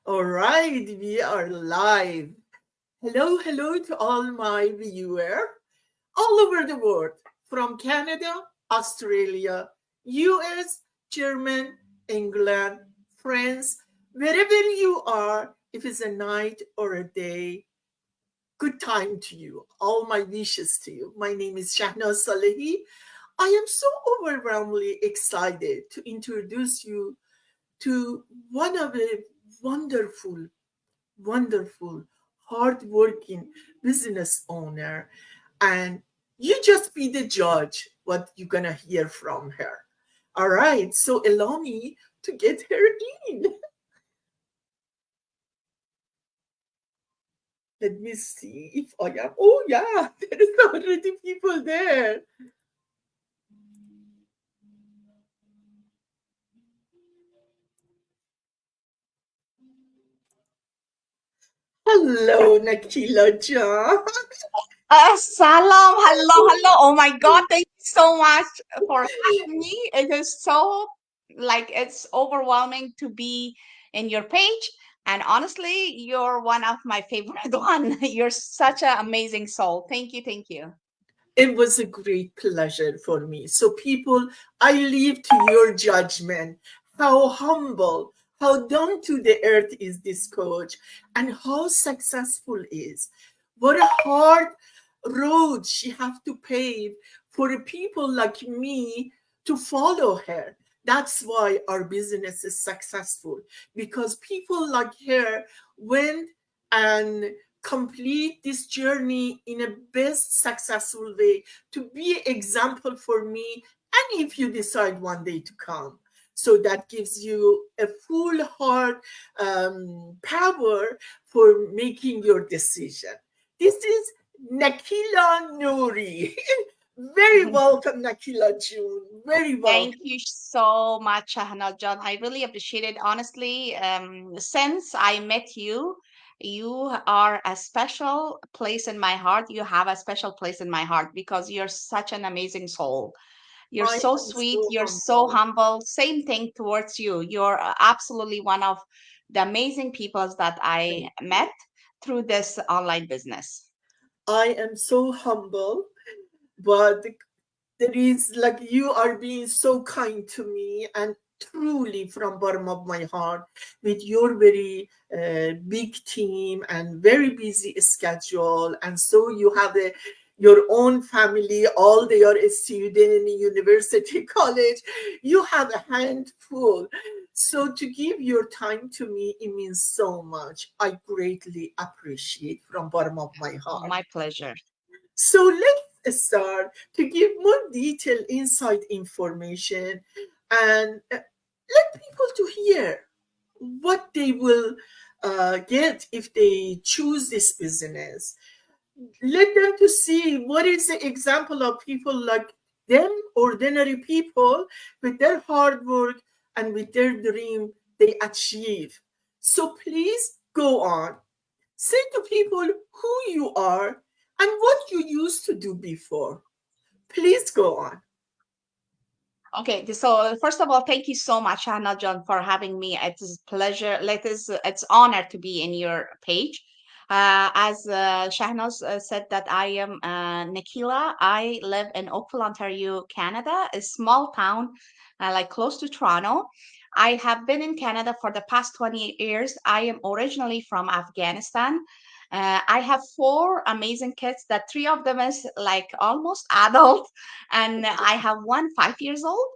All right, we are live. Hello, hello to all my viewers all over the world, from Canada, Australia, US, German, England, France, wherever you are, if it's a night or a day, good time to you. All my wishes to you. My name is cie 𝗨𝙩𝙀. I am so overwhelmingly excited to introduce you to one of the wonderful, wonderful, hardworking business owner. And you just be the judge what you're gonna hear from her. All right, so allow me to get her in. Let me see if I am. Oh yeah, there is already people there. Hello, Nakila John. Salam, hello, hello. Oh my God, thank you so much for having me. It is so it's overwhelming to be in your page. And honestly, you're one of my favorite one. You're such an amazing soul. Thank you, thank you. It was a great pleasure for me. So, people, I leave to your judgment how humble, how down to the earth is this coach, and how successful is. What a hard road she have to pave for people like me to follow her. That's why our business is successful, because people like her went and complete this journey in a best successful way to be example for me, and if you decide one day to come, so that gives you a full heart power for making your decision. This is Nakila Nouri. Very welcome, Nakila June. Very Thank welcome. you so much, John. I really appreciate it. Honestly, since I met you, you are a special place in my heart. You have a special place in my heart because you're such an amazing soul. You're I so am sweet. so You're so humble. humble. Same thing towards you. You're absolutely one of the amazing people that I Thank met you. through this online business. I am so humble, but there is like you are being so kind to me, and truly from bottom of my heart, with your very big team and very busy schedule, and so you have your own family, all they are a student in a university college, you have a handful. So to give your time to me, it means so much. I greatly appreciate from bottom of my heart. My pleasure. So let's start to give more detailed inside information, and let people to hear what they will get if they choose this business. Let them to see what is the example of people like them, ordinary people, with their hard work and with their dream they achieve. So please go on. Say to people who you are and what you used to do before. Please go on. Okay, so first of all, thank you so much, Hannah John, for having me. It's a pleasure. It's honor to be in your page. As Shahnaz said, that I am Nikila. I live in Oakville, Ontario, Canada, a small town, like close to Toronto. I have been in Canada for the past 28 years. I am originally from Afghanistan. I have four amazing kids. That three of them is like almost adult, and I have one 5 years old.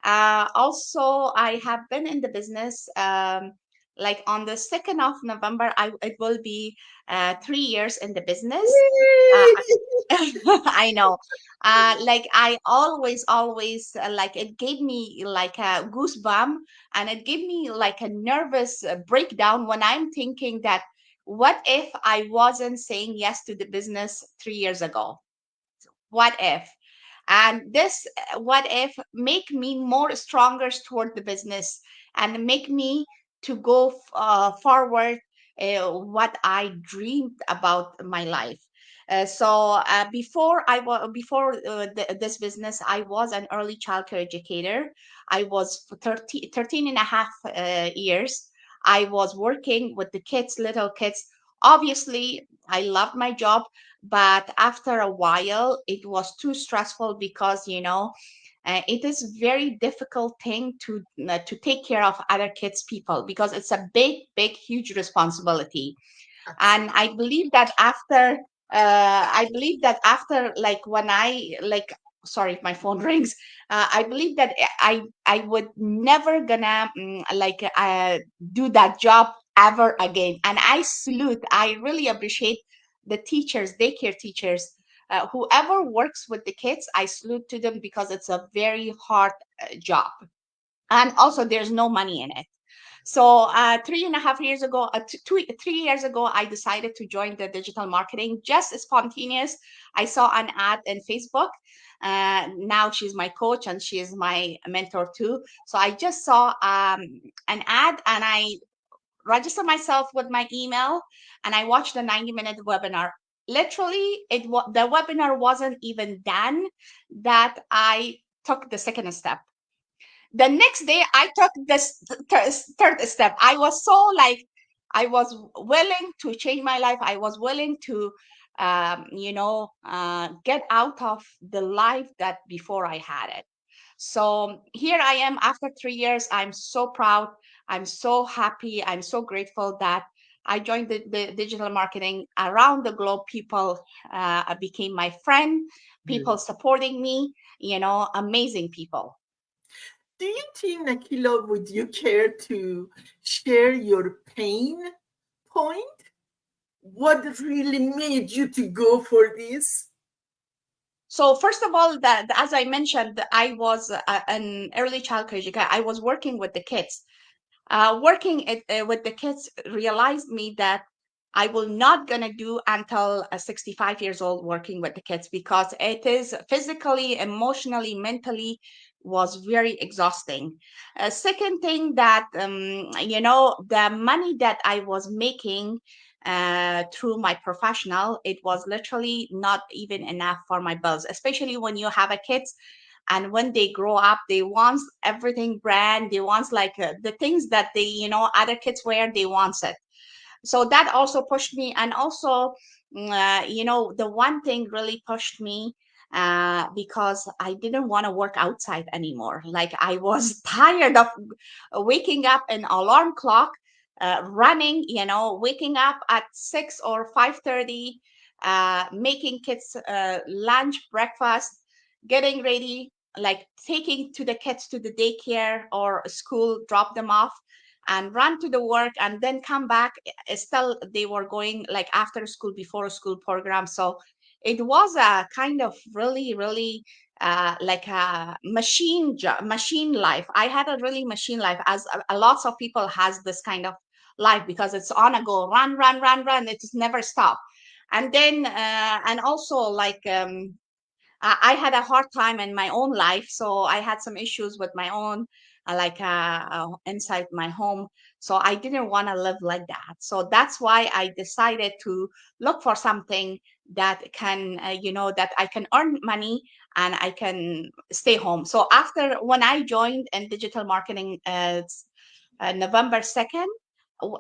Also, I have been in the business. Like on the 2nd of November, it will be 3 years in the business. Uh, I know. Like I always like it gave me like a goosebump, and it gave me like a nervous breakdown when I'm thinking that what if I wasn't saying yes to the business 3 years ago? What if? And this what if make me more stronger toward the business and make me to go forward what I dreamed about my life. Before this business, I was an early childcare educator. I was for 13 and a half years. I was working with the kids, little kids. Obviously, I loved my job, but after a while, it was too stressful because, it is very difficult thing to take care of other kids, people, because it's a big, huge responsibility. And Absolutely. I believe that after, like, when I like, sorry if my phone rings, I believe that I would never gonna do that job ever again. And I really appreciate the teachers, daycare teachers, whoever works with the kids. I salute to them because it's a very hard job, and also there's no money in it. So 3.5 years ago, 3 years ago, I decided to join the digital marketing, just spontaneous. I saw an ad in Facebook. Now she's my coach and she is my mentor too. So I just saw an ad, and I registered myself with my email, and I watched the 90-minute webinar. Literally, the webinar wasn't even done that I took the second step. The next day I took this third step. I was so like, I was willing to change my life. I was willing to get out of the life that before I had it. So here I am after 3 years. I'm so proud, I'm so happy, I'm so grateful that I joined the digital marketing around the globe. People became my friend, people supporting me, amazing people. Do you think, 𝗏𝗏, would you care to share your pain point? What really made you to go for this? So first of all, that, as I mentioned, I was an early childcare educator. I was working with the kids. With the kids realized me that I will not gonna do until 65 years old working with the kids, because it is physically, emotionally, mentally was very exhausting. Second thing that, the money that I was making through my professional, it was literally not even enough for my bills, especially when you have a kids. And when they grow up, they want everything brand, they want like the things that they, other kids wear, they want it. So that also pushed me. And also, the one thing really pushed me, because I didn't want to work outside anymore. Like, I was tired of waking up an alarm clock, running, waking up at 6 or 5:30, making kids lunch, breakfast, getting ready, like taking to the kids to the daycare or school, drop them off, and run to the work, and then come back. Still, they were going like after school, before school program. So it was a kind of really like a machine life. I had a really machine life, as a lots of people has this kind of life, because it's on a go, run, it just never stop. And then and also, like, I had a hard time in my own life, so I had some issues with my own, inside my home. So I didn't want to live like that. So that's why I decided to look for something that can, that I can earn money and I can stay home. So after, when I joined in digital marketing, November 2nd,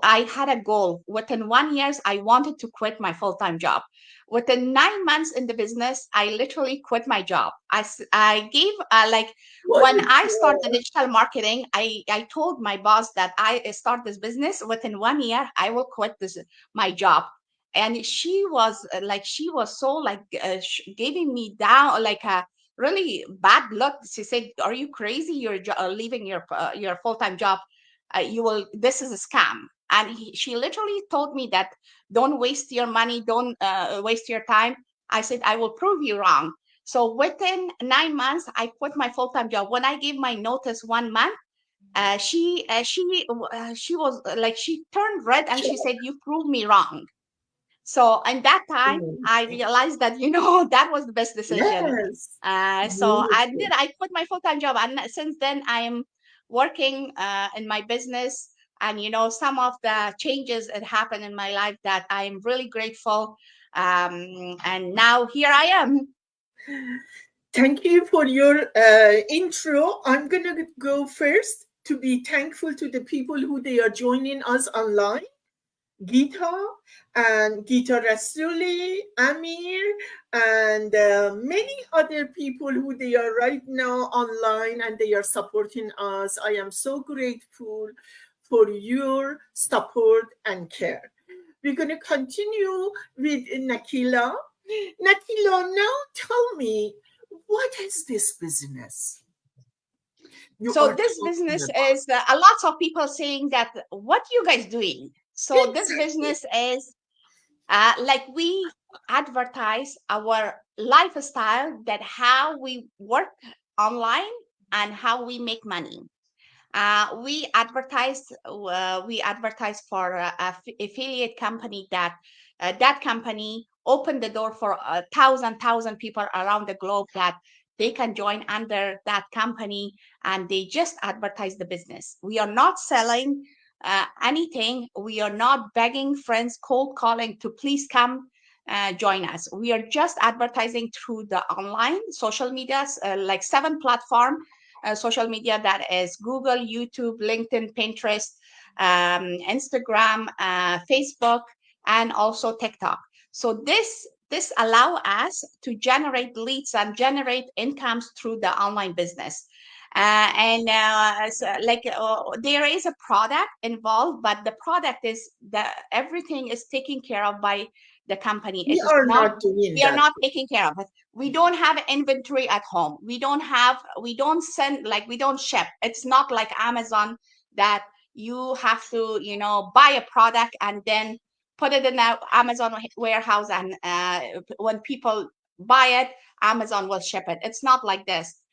I had a goal. Within 1 year, I wanted to quit my full-time job. Within 9 months in the business, I literally quit my job. I gave, when I started digital marketing, I told my boss that I start this business within 1 year, I will quit my job. And she was she was so giving me down, like a really bad look. She said, "Are you crazy? You're leaving your full-time job. This is a scam." And she literally told me that, "Don't waste your money, don't waste your time." I said, "I will prove you wrong." So within 9 months, I quit my full-time job. When I gave my notice 1 month, she was she turned red and she said, "You proved me wrong." So in that time, I realized that, that was the best decision. Yes. So Beautiful. I quit my full-time job, and since then I'm working in my business. And some of the changes that happened in my life that I'm really grateful. And now here I am. Thank you for your intro. I'm gonna go first to be thankful to the people who they are joining us online. 𝗲𝗏 and 𝗲𝗏 Rasuli, Amir, and many other people who they are right now online and they are supporting us. I am so grateful for your support and care. We're going to continue with Nakila. Nakila, now tell me, what is this business? So this business is a lot of people saying that, what you guys doing? So this business is like we advertise our lifestyle, that how we work online and how we make money. We advertise for a affiliate company that that company opened the door for 1,000 people around the globe that they can join under that company, and they just advertise the business. We are not selling anything. We are not begging friends, cold calling to please come join us. We are just advertising through the online social medias, like 7 platforms. Social media, that is Google, YouTube, LinkedIn, Pinterest, Instagram, Facebook, and also TikTok. So this allow us to generate leads and generate incomes through the online business. There is a product involved, but the product is that everything is taken care of by the company. We are not doing that. We are not taking care of it. We don't have inventory at home. We don't send, like, we don't ship. It's not like Amazon that you have to, buy a product and then put it in the Amazon warehouse, and when people buy it, Amazon will ship it. It's not like this.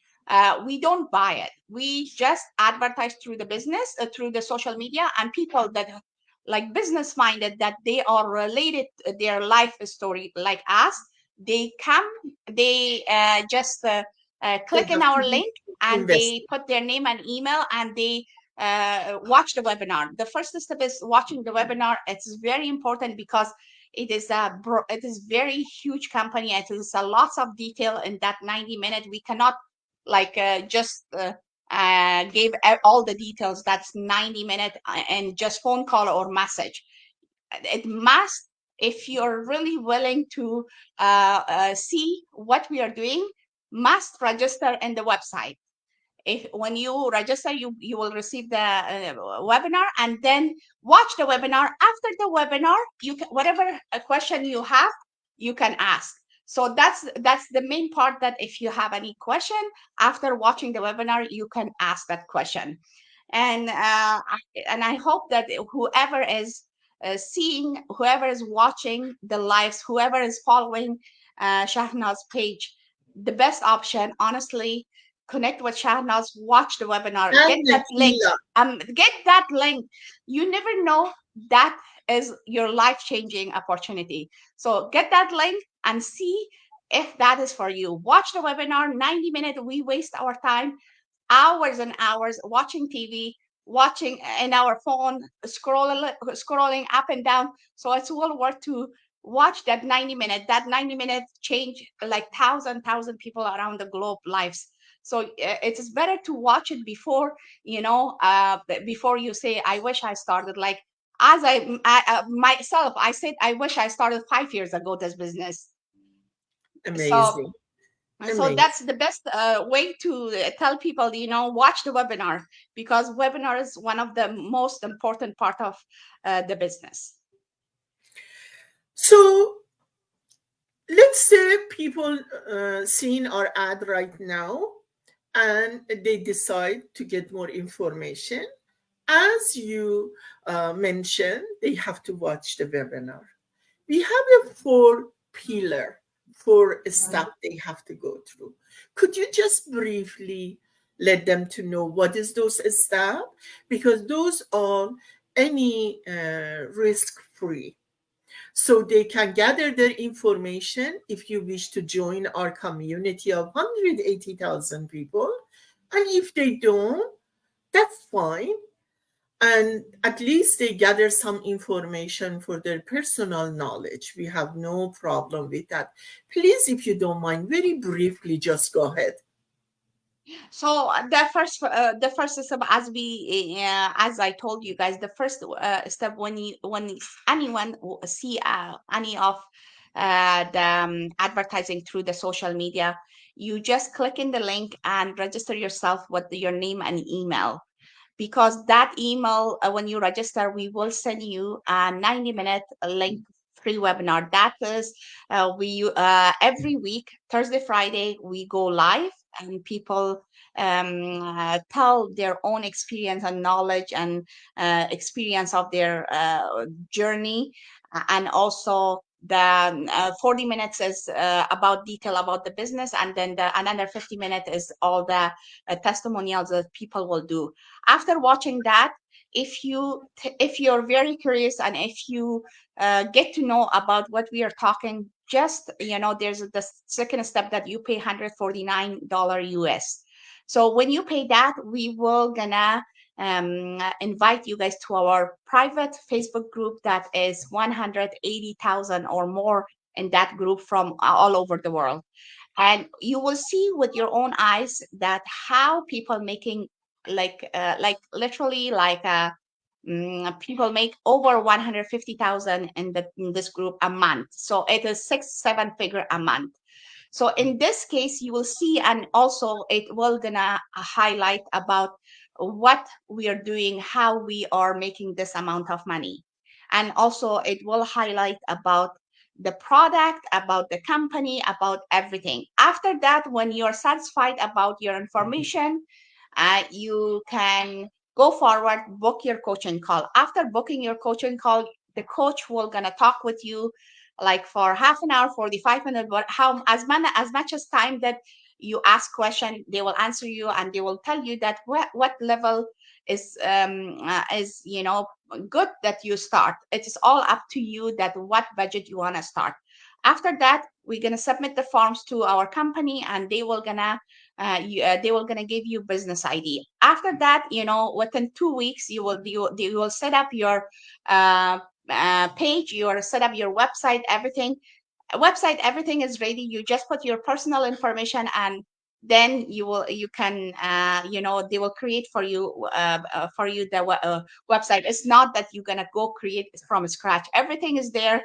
We don't buy it. We just advertise through the business, through the social media, and people that like business minded, that they are related to their life story like us, they come, they just click in our link, and they put their name and email, and they watch the webinar. The first step is watching the webinar. It's very important because it is very huge company. It is a lots of detail in that 90 minutes. We cannot just gave all the details. That's 90 minutes and just phone call or message. It must, if you're really willing to see what we are doing, must register in the website. When you register, you will receive the webinar, and then watch the webinar. After the webinar, you can, whatever question you have, you can ask. So that's the main part, that if you have any question after watching the webinar, you can ask that question. And I hope that whoever is seeing, whoever is watching the lives, whoever is following Shahnaz's page, the best option, honestly, connect with Shahnaz, watch the webinar, get that link. Get that link. You never know, that is your life-changing opportunity. So get that link and see if that is for you. Watch the webinar, 90 minutes. We waste our time, hours and hours watching TV, watching in our phone, scrolling up and down. So it's well worth to watch that 90 minutes. That 90 minutes change like 1,000 people around the globe lives. So it is better to watch it before, before you say, I wish I started. Like, as myself, I said, I wish I started 5 years ago this business. Amazing. So that's the best way to tell people, watch the webinar, because webinar is one of the most important part of the business. So let's say people seeing our ad right now, and they decide to get more information. As you mentioned, they have to watch the webinar. We have a 4-pillar for a step they have to go through. Could you just briefly let them to know what is those steps? Because those are any risk-free. So they can gather their information if you wish to join our community of 180,000 people. And if they don't, that's fine. And at least they gather some information for their personal knowledge. We have no problem with that. Please, if you don't mind, very briefly, just go ahead. So the first step, as I told you guys, the first step when anyone see any of the advertising through the social media, you just click in the link and register yourself with your name and email, because that email, when you register, we will send you a 90-minute link free webinar. That is, we every week, Thursday, Friday, we go live, and people tell their own experience and knowledge and experience of their journey. And also the 40 minutes is about detail about the business, and then another 50 minutes is all the testimonials that people will do. After watching that, if you're very curious, and if you get to know about what we are talking, just there's the second step that you pay $149 US. So when you pay that, we will gonna invite you guys to our private Facebook group that is 180,000 or more in that group from all over the world. And you will see with your own eyes that how people making like literally people make over 150,000 in this group a month. So it is 6-7 figure a month. So in this case, you will see, and also it will gonna highlight about what we are doing, how we are making this amount of money. And also it will highlight about the product, about the company, about everything. After that, when you're satisfied about your information, you can go forward, book your coaching call. After booking your coaching call, the coach will gonna talk with you like for half an hour, 45 minutes, but as much as time that you ask question, they will answer you, and they will tell you that what level is good that you start. It is all up to you that what budget you want to start. After that, we're gonna submit the forms to our company, and they will gonna give you business ID. After that, within 2 weeks, you will set up your page, you will set up your everything is ready. You just put your personal information, and then you can they will create for you the website. It's not that you're gonna go create from scratch. Everything is there,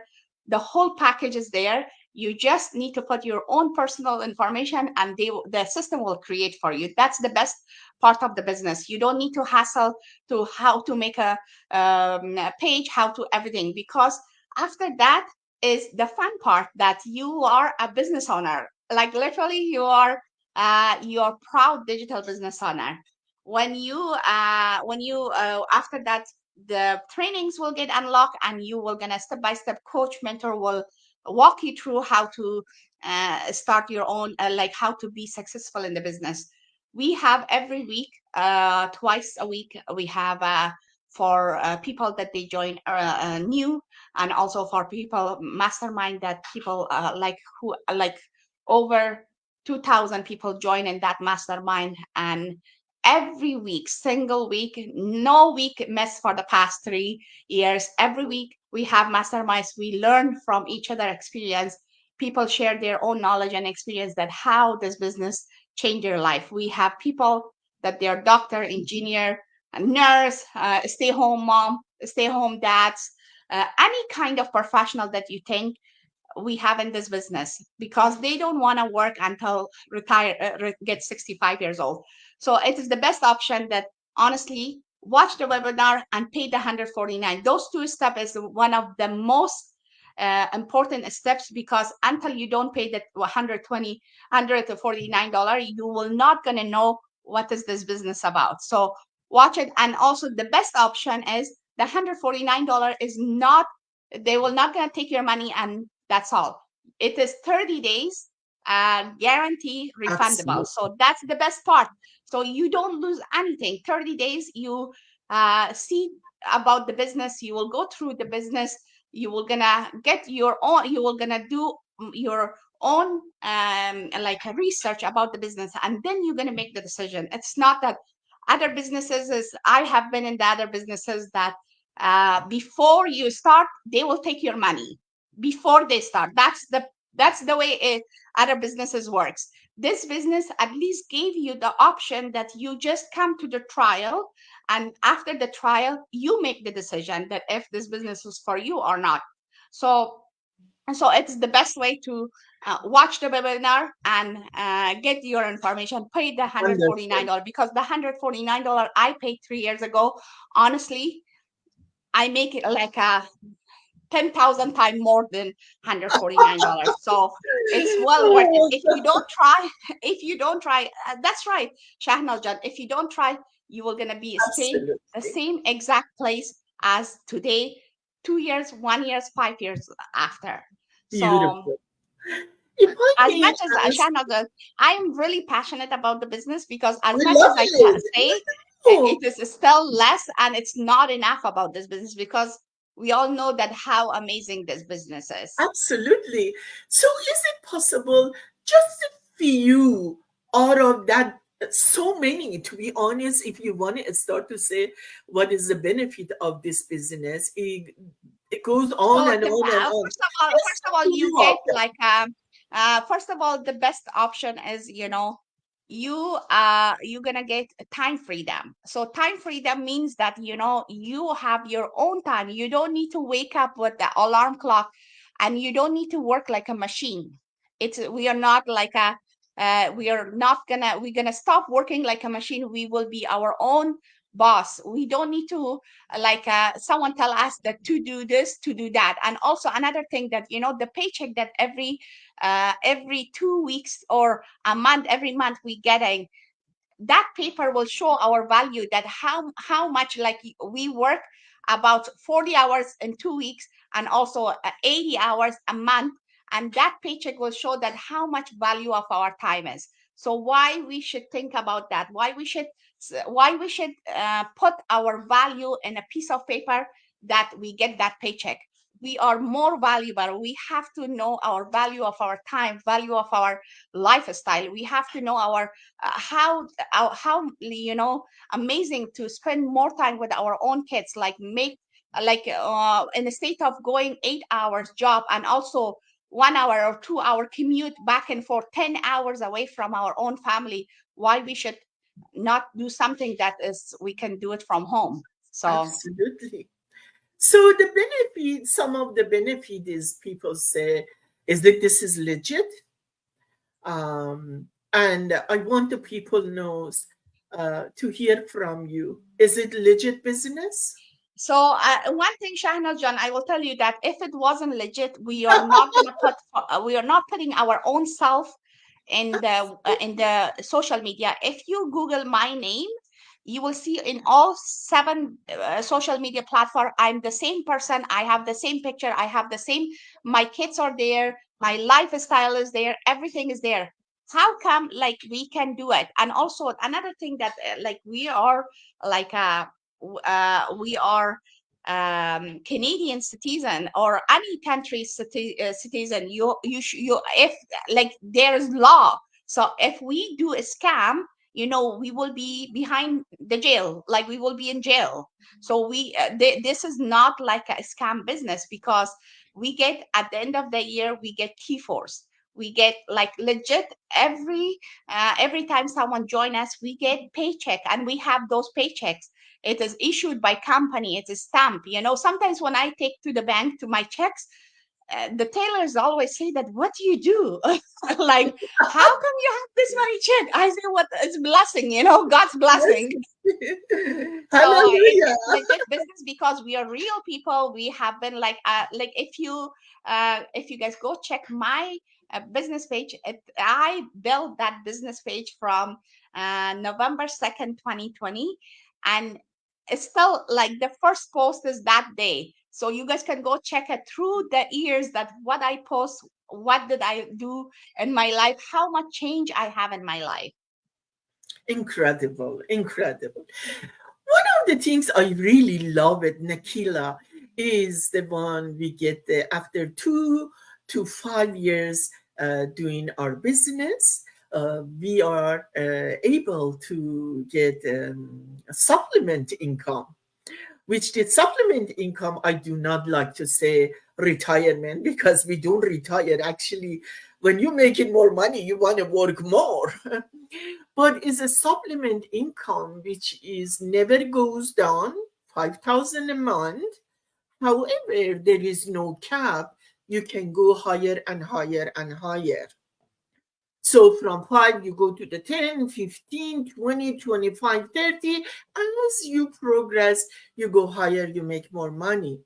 the whole package is there. You just need to put your own personal information, and the system will create for you. That's the best part of the business. You don't need to hassle to how to make a page, how to everything, because after that is the fun part, that you are a business owner. Like literally, you're proud digital business owner. When you after that, the trainings will get unlocked, and you will gonna step by step, coach mentor will walk you through how to start your own, like how to be successful in the business. We have every week, twice a week, we have for people that they join new, and also for people mastermind, that people like over 2,000 people join in that mastermind. And every week, single week, no week miss for the past 3 years. Every week we have masterminds. We learn from each other experience. People share their own knowledge and experience, that how this business changed their life. We have people that they're doctor, engineer, a nurse, stay home mom, stay home dads, any kind of professional that you think, we have in this business, because they don't want to work until get 65 years old. So it is the best option that, honestly, watch the webinar and pay the 149. Those two steps is one of the most important steps, because until you don't pay that $149, you will not going to know what is this business about. So watch it. And also the best option is the $149 is not, they will not going to take your money and that's all. It is 30 days guarantee refundable. Absolutely. So that's the best part. So you don't lose anything. 30 days, you see about the business, you will go through the business, you will gonna get your own, you will gonna do your own like a research about the business, and then you're gonna make the decision. It's not that other businesses is, I have been in the other businesses that before you start, they will take your money before they start. That's the way other businesses works. this business at least gave you the option that you just come to the trial, and after the trial, you make the decision that if this business is for you or not. So it's the best way to watch the webinar and get your information. Pay the Wonderful. $149, because the $149 I paid 3 years ago, honestly, I make it like a 10,000 times more than $149. So it's well worth it. If you don't try, that's right, Shahnaz Jan, if you don't try, you will gonna be Absolutely. the same exact place as today, 2 years, 1 year, 5 years after. So Beautiful. If I as may much as ask, Shahnaz, I am really passionate about the business, because as I much love as I can it. say, Oh, it is still less, and it's not enough about this business, because we all know that how amazing this business is. absolutely. So is it possible just a few out of that, so many, to be honest, if you want to start to say what is the benefit of this business, it goes on So and on and on. first Just of all, a you few of get them. like first of all, the best option is, you're gonna get time freedom. So time freedom means that you have your own time. You don't need to wake up with the alarm clock, and you don't need to work like a machine. We are not like a we are not gonna we're gonna stop working like a machine. We will be our own boss. We don't need to like someone tell us that to do this, to do that. And also another thing, that the paycheck that every 2 weeks or a month, every month we getting, that paper will show our value, that how much like we work about 40 hours in 2 weeks, and also 80 hours a month, and that paycheck will show that how much value of our time is. So why we should think about that, why we should put our value in a piece of paper that we get that paycheck. We are more valuable. We have to know our value of our time, value of our lifestyle. We have to know our how amazing to spend more time with our own kids, like make like in the state of going 8 hours job, and also 1 hour or 2 hour commute back and forth, 10 hours away from our own family. Why we should not do something that is we can do it from home? So Absolutely. So the benefit, some of the benefit is, people say, is that this is legit. And I want the people knows to hear from you. Is it legit business? So one thing, Shahnaz John, I will tell you that if it wasn't legit, we are not gonna we are not putting our own self in the social media. If you Google my name, you will see in all 7 social media platform, I'm the same person. I have the same picture. I have the same. My kids are there. My lifestyle is there. Everything is there. How come like we can do it? And also another thing that like we are like we are Canadian citizen or any country citizen. You if like there is law. So if we do a scam, we will be behind the jail, like we will be in jail. So this is not like a scam business, because we get at the end of the year, we get T4s. We get like legit every time someone join us, we get paycheck, and we have those paychecks. It is issued by company. It is stamp. Sometimes when I take to the bank to my checks, the tailors always say that, what do you do? Like, how come you have this many check? I say, what is blessing, God's blessing. So it Hallelujah. is legit business, because we are real people. We have been like if you guys go check my business page, I built that business page from November 2nd, 2020, and it's still like the first post is that day. So you guys can go check it through the years, that what I post, what did I do in my life, how much change I have in my life. Incredible, incredible. One of the things I really love at Nakila is the one we get after 2 to 5 years doing our business. We are able to get a supplement income, which the supplement income, I do not like to say retirement, because we don't retire. Actually, When you're making more money, you want to work more. But it's a supplement income which is never goes down, 5,000 a month. However, there is no cap. You can go higher and higher and higher. So from 5, you go to the 10, 15, 20, 25, 30. As you progress, you go higher, you make more money.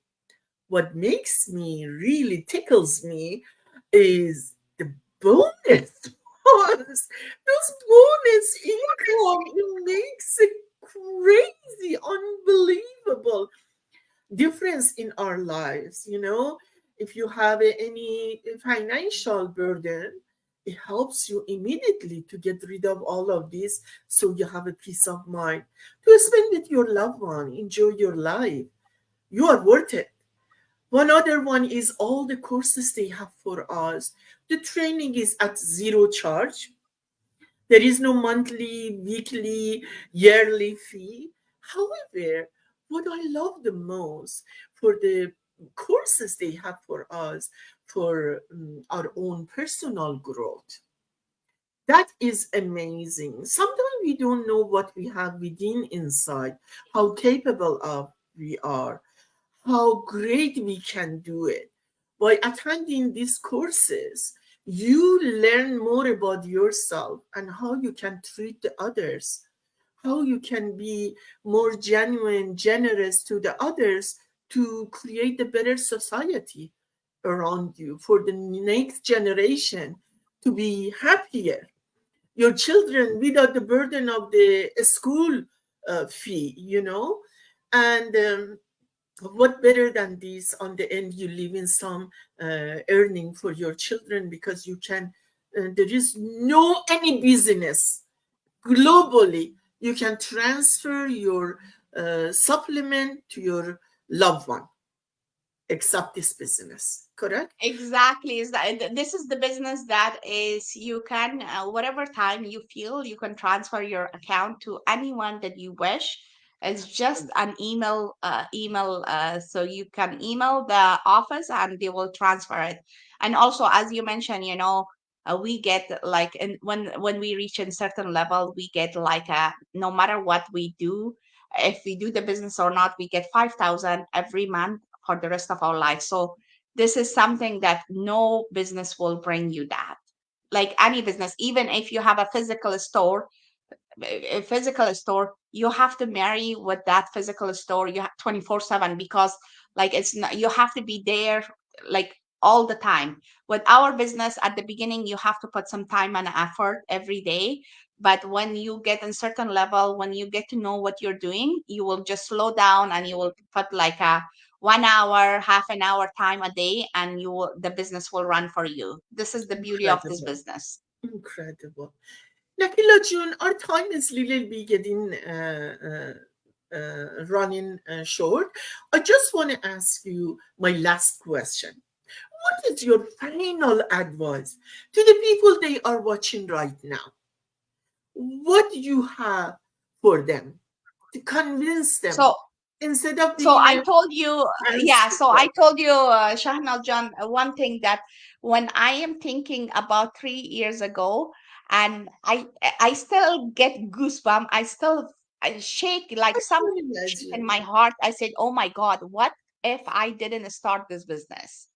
What makes me really tickles me is the bonus ones. Those bonus income, it makes a crazy, unbelievable difference in our lives. If you have any financial burden, it helps you immediately to get rid of all of this, so you have a peace of mind to spend with your loved one, enjoy your life. You are worth it. One other one is all the courses they have for us. The training is at zero charge. There is no monthly, weekly, yearly fee. However, what I love the most for the courses they have for us for our own personal growth, that is amazing. Sometimes we don't know what we have within inside, how capable of we are, how great we can do it. By attending these courses, you learn more about yourself and how you can treat the others, how you can be more genuine, generous to the others to create a better society around you for the next generation to be happier. Your children without the burden of the school fee. And what better than this? On the end, you live in some earning for your children, because you can there is no any business globally you can transfer your supplement to your loved one except this business, correct? Exactly. This is the business that is you can whatever time you feel you can transfer your account to anyone that you wish. It's just an email so you can email the office and they will transfer it. And also, as you mentioned, we get like, and when we reach a certain level, we get like a, no matter what we do, if we do the business or not, we get 5,000 every month for the rest of our life. So this is something that no business will bring you that. Like any business, even if you have a physical store, you have to marry with that physical store. You have 24/7, because like it's not, you have to be there like all the time. With our business, at the beginning, you have to put some time and effort every day. But when you get a certain level, when you get to know what you're doing, you will just slow down and you will put like a 1 hour, half an hour time a day, and the business will run for you. This is the beauty of this Incredible. business. Incredible. Nakila June, our time is little bit getting running short. I just want to ask you my last question. What is your final advice to the people they are watching right now? What do you have for them to convince them So instead of So being I a told you, yeah. answer? So I told you, Shahnal John, one thing that when I am thinking about 3 years ago, and I still get goosebumps. I shake I like some can shake in imagine. my heart. I said, "Oh my God, what if I didn't start this business?"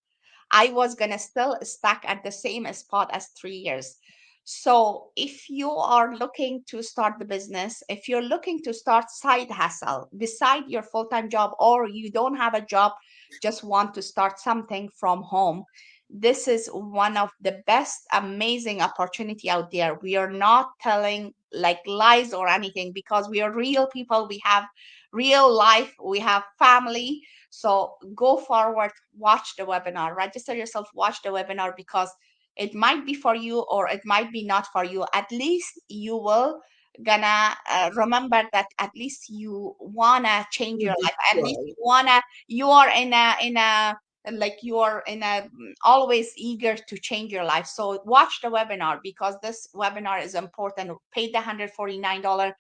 I was gonna still stuck at the same spot as 3 years. So if you are looking to start the business, if you're looking to start side hustle beside your full-time job, or you don't have a job, just want to start something from home, this is one of the best amazing opportunity out there. We are not telling like lies or anything, because we are real people. We have real life, we have family. So go forward, watch the webinar, register yourself, watch the webinar, because it might be for you or it might be not for you. At least you will gonna remember that at least you wanna change You your did life. At least try. you are in a like you are in a always eager to change your life. So watch the webinar, because this webinar is important. Pay the $149,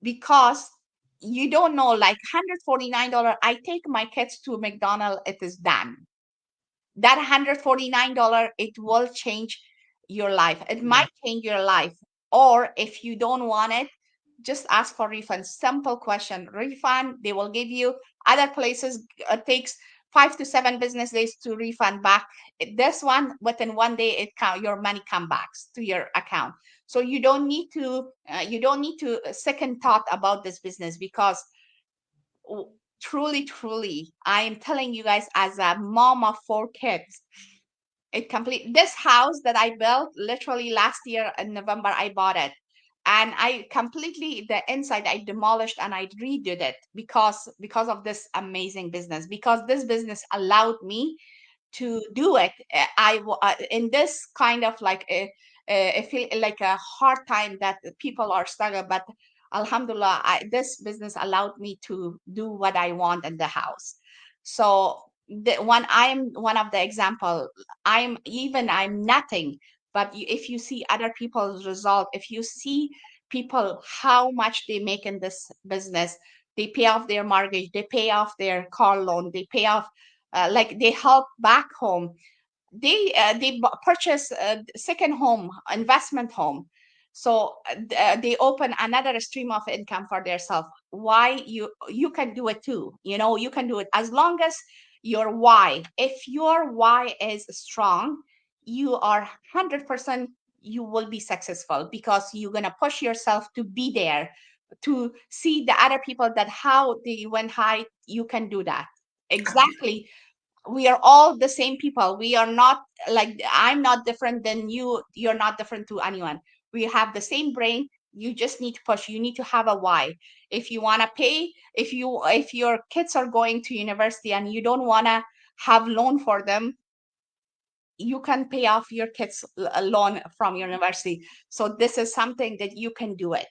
because you don't know, like $149, I take my kids to McDonald's, it is done. that $149, it will change your life. It might change your life. Or if you don't want it, just ask for refund. Simple question. Refund, they will give you. Other places takes 5 to 7 business days to refund back. This one, within 1 day, your money come back to your account. So you don't need to second thought about this business, because truly, I am telling you guys, as a mom of 4 kids, this house that I built literally last year in November, I bought it. And I completely, the inside, I demolished and I redid it because of this amazing business, because this business allowed me to do it. In this kind of like I feel like a hard time that people are struggling, but Alhamdulillah, this business allowed me to do what I want in the house. So when I'm one of the example, I'm nothing, but if you see other people's result, if you see people how much they make in this business, they pay off their mortgage, they pay off their car loan, they pay off like they help back home, they purchase a second home, investment home. So they open another stream of income for themselves. Why you can do it too? You can do it as long as your why. If your why is strong, you are 100%, you will be successful, because you're gonna push yourself to be there, to see the other people that how they went high. You can do that exactly. We are all the same people. We are not like, I'm not different than you, you're not different to anyone. We have the same brain. You just need to push. You need to have a why. If you want to pay, if your kids are going to university and you don't want to have loan for them, you can pay off your kids loan from university. So this is something that you can do it.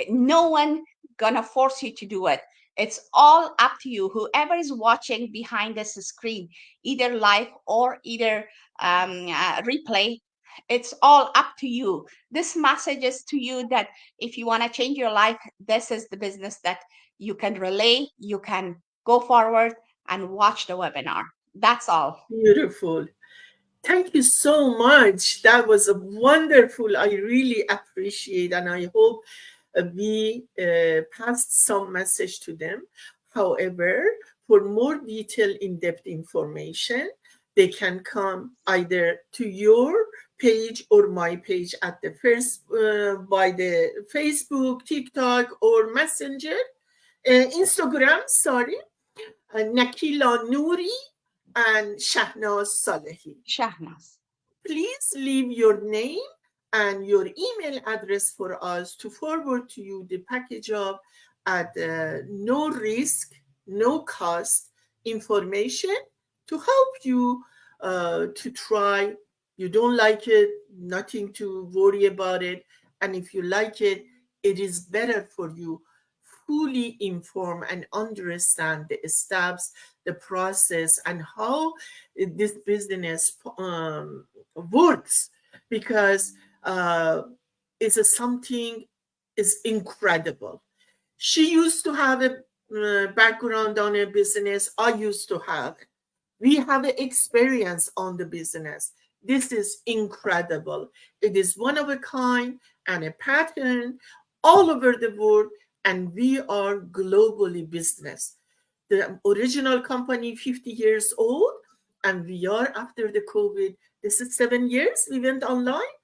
No one gonna force you to do it. It's all up to you. Whoever is watching behind this screen, either live or either replay, it's all up to you. This message is to you that if you want to change your life, this is the business that you can relay. You can go forward and watch the webinar. That's all. Beautiful. Thank you so much. That was a wonderful. I really appreciate, and I hope we passed some message to them. However, for more detailed, in-depth information, they can come either to your page or my page at the first by the Facebook, TikTok, or Messenger, Instagram. Sorry, Nakila Nouri and Shahnaz Salehi. Shahnaz. Please leave your name and your email address for us to forward to you the package of at no risk, no cost information to help you to try. You don't like it, nothing to worry about it. And if you like it, it is better for you fully inform and understand the steps, the process, and how this business works, because it's something is incredible. She used to have a background on a business. I used to have it. We have an experience on the business. This is incredible. It is one of a kind and a pattern all over the world, and we are globally business. The original company 50 years old, and we are after the COVID. This is 7 years we went online.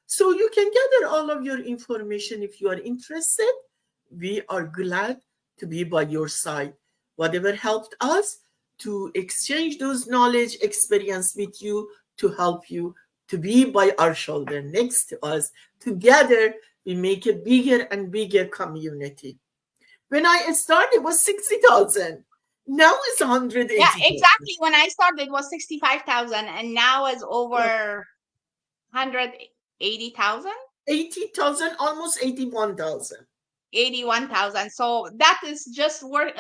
So you can gather all of your information if you are interested. We are glad to be by your side. Whatever helped us to exchange those knowledge, experience with you, to help you to be by our shoulder next to us. Together, we make a bigger and bigger community. When I started, it was 60,000. Now it's 180,000. Yeah, exactly. When I started, it was 65,000, and now it's over 180,000. 80,000, almost 81,000. 81,000. So that is just work.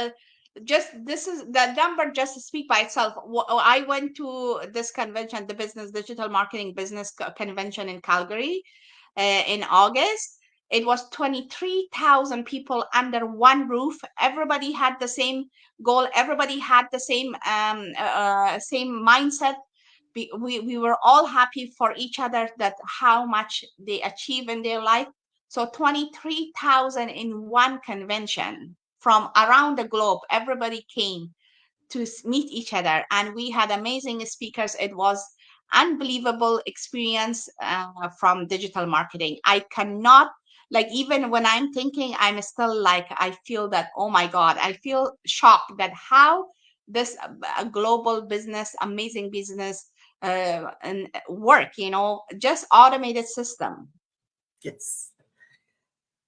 This is the number just to speak by itself. I went to this convention, the Business Digital Marketing Business Convention in Calgary in August. It was 23,000 people under one roof. Everybody had the same goal. Everybody had the same same mindset. we were all happy for each other, that how much they achieve in their life. So 23,000 in one convention from around the globe. Everybody came to meet each other, and we had amazing speakers. It was unbelievable experience from digital marketing. I cannot, like, even when I'm thinking, I'm still like, I feel that, oh my God, I feel shocked that how this global business, amazing business, and work, just automated system. Yes.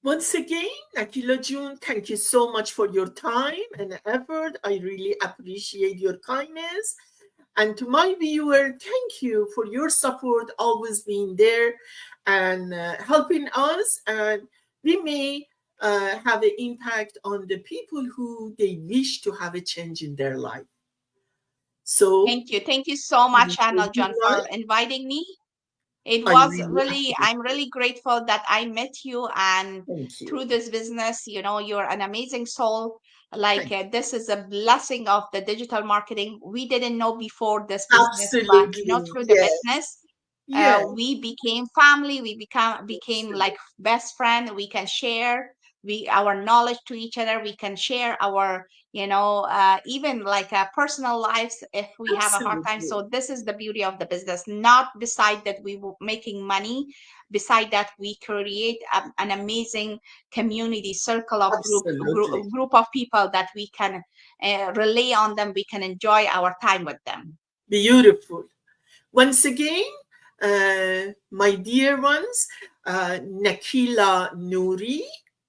Once again, Nakila June, thank you so much for your time and effort. I really appreciate your kindness. And to my viewer, thank you for your support, always being there and helping us. And we may have an impact on the people who they wish to have a change in their life. So Thank you so much, John, for inviting me. It was really, I'm really grateful that I met you, and through this business, you're an amazing soul. Like, this is a blessing of the digital marketing. We didn't know before this business, but through the business, we became family. We became like best friend. We can share our knowledge to each other. We can share our, even like personal lives if we have a hard time. So this is the beauty of the business. Not beside that we were making money, beside that we create an amazing community circle of group of people that we can rely on them. We can enjoy our time with them. Beautiful. Once again, my dear ones, Nakila Nouri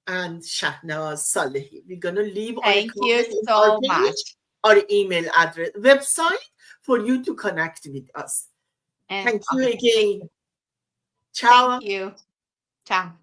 and Shahnaz Salehi. We're going to leave on a comment in our page, our email address, website for you to connect with us. Thank you again. Ciao. Thank you. Ciao.